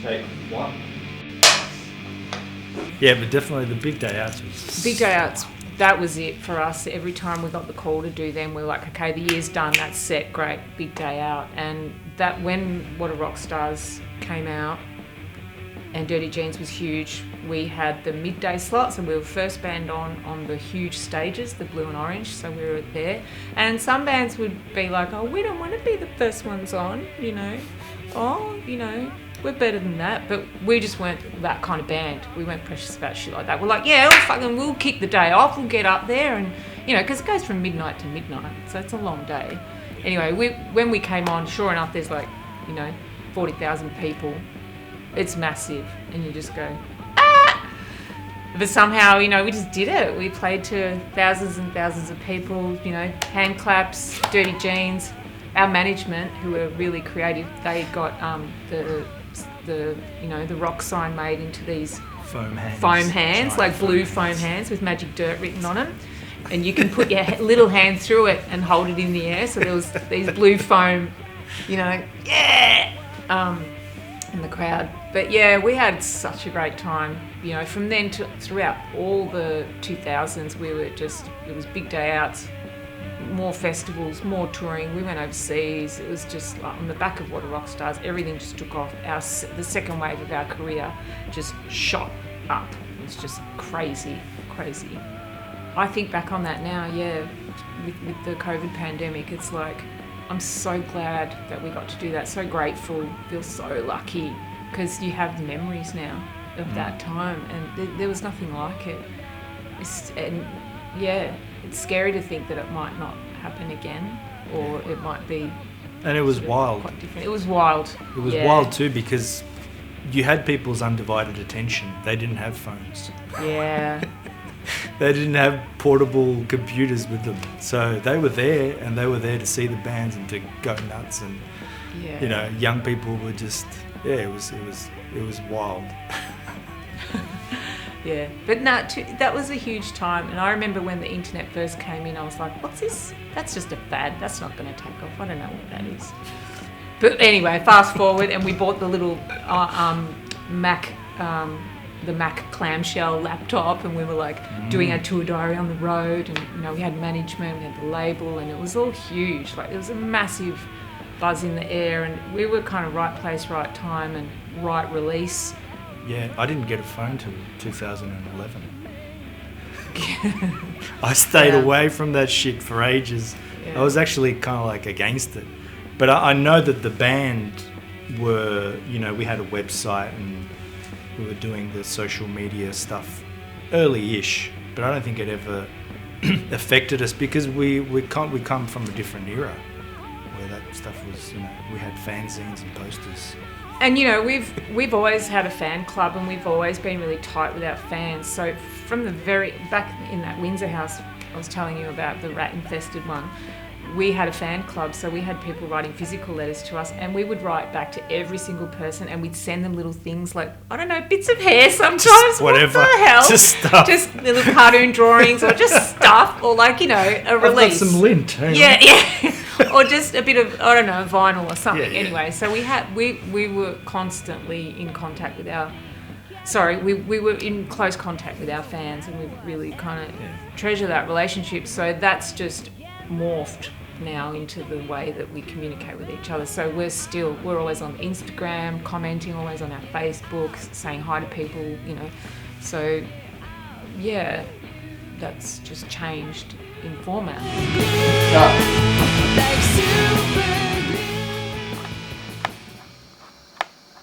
Take one. Yeah, but definitely the big day outs was... Big day outs, that was it for us. Every time we got the call to do them, we were like, okay, the year's done, that's set, great, big day out. And that when What Are Rock Stars came out and Dirty Jeans was huge, we had the midday slots and we were first band on the huge stages, the blue and orange, so we were there. And some bands would be like, oh, we don't want to be the first ones on, you know. Oh, you know, we're better than that. But we just weren't that kind of band. We weren't precious about shit like that. We're like, yeah, we'll kick the day off, we'll get up there and, you know, because it goes from midnight to midnight, so it's a long day. Anyway, when we came on, sure enough, there's like, you know, 40,000 people. It's massive, and you just go, ah! But somehow, you know, we just did it. We played to thousands and thousands of people, you know, hand claps, Dirty Jeans. Our management, who were really creative, they got the rock sign made into these foam hands, like blue foam hands with magic dirt written on them. And you can put your little hand through it and hold it in the air. So there was these blue foam, you know, yeah, in the crowd. But yeah, we had such a great time. You know, from then to throughout all the 2000s, we were just, it was big day outs, more festivals, more touring. We went overseas. It was just like on the back of What Are Rock Stars, everything just took off. The second wave of our career just shot up. It was just crazy. I think back on that now, yeah, with the COVID pandemic, it's like, I'm so glad that we got to do that, so grateful, feel so lucky, because you have memories now of that time, and there was nothing like it. It's scary to think that it might not happen again, or it might be... And it was wild. Quite different. It was wild. It was wild too, because you had people's undivided attention. They didn't have phones. Yeah. They didn't have portable computers with them, so they were there, and they were there to see the bands and to go nuts. And you know, young people were just, it was wild. Yeah, but no, that was a huge time. And I remember when the internet first came in, I was like, what's this? That's just a fad. That's not going to take off. I don't know what that is. But anyway, fast forward, and we bought the little Mac, the Mac clamshell laptop, and we were like doing our tour diary on the road, and you know, we had management, we had the label, and it was all huge. Like, there was a massive buzz in the air, and we were kind of right place, right time, and right release. Yeah, I didn't get a phone till 2011. I stayed away from that shit for ages. Yeah. I was actually kind of like against it. But I know that the band were, you know, we had a website and we were doing the social media stuff early-ish, but I don't think it ever affected us, because we come from a different era where that stuff was, you know, we had fanzines and posters. And you know, we've always had a fan club, and we've always been really tight with our fans. So from the very back in that Windsor house I was telling you about, the rat infested one, we had a fan club, so we had people writing physical letters to us, and we would write back to every single person, and we'd send them little things like, I don't know, bits of hair sometimes, just whatever, what the hell? Just stuff, just little cartoon drawings, or just stuff, or like, you know, a release. I've got some lint. Yeah. Or just a bit of, I don't know, vinyl or something. Yeah. Anyway, so we were constantly in contact with we were in close contact with our fans, and we really kind of treasure that relationship. So that's just morphed now into the way that we communicate with each other. So we're always on Instagram, commenting, always on our Facebook, saying hi to people, you know. So yeah, that's just changed in format.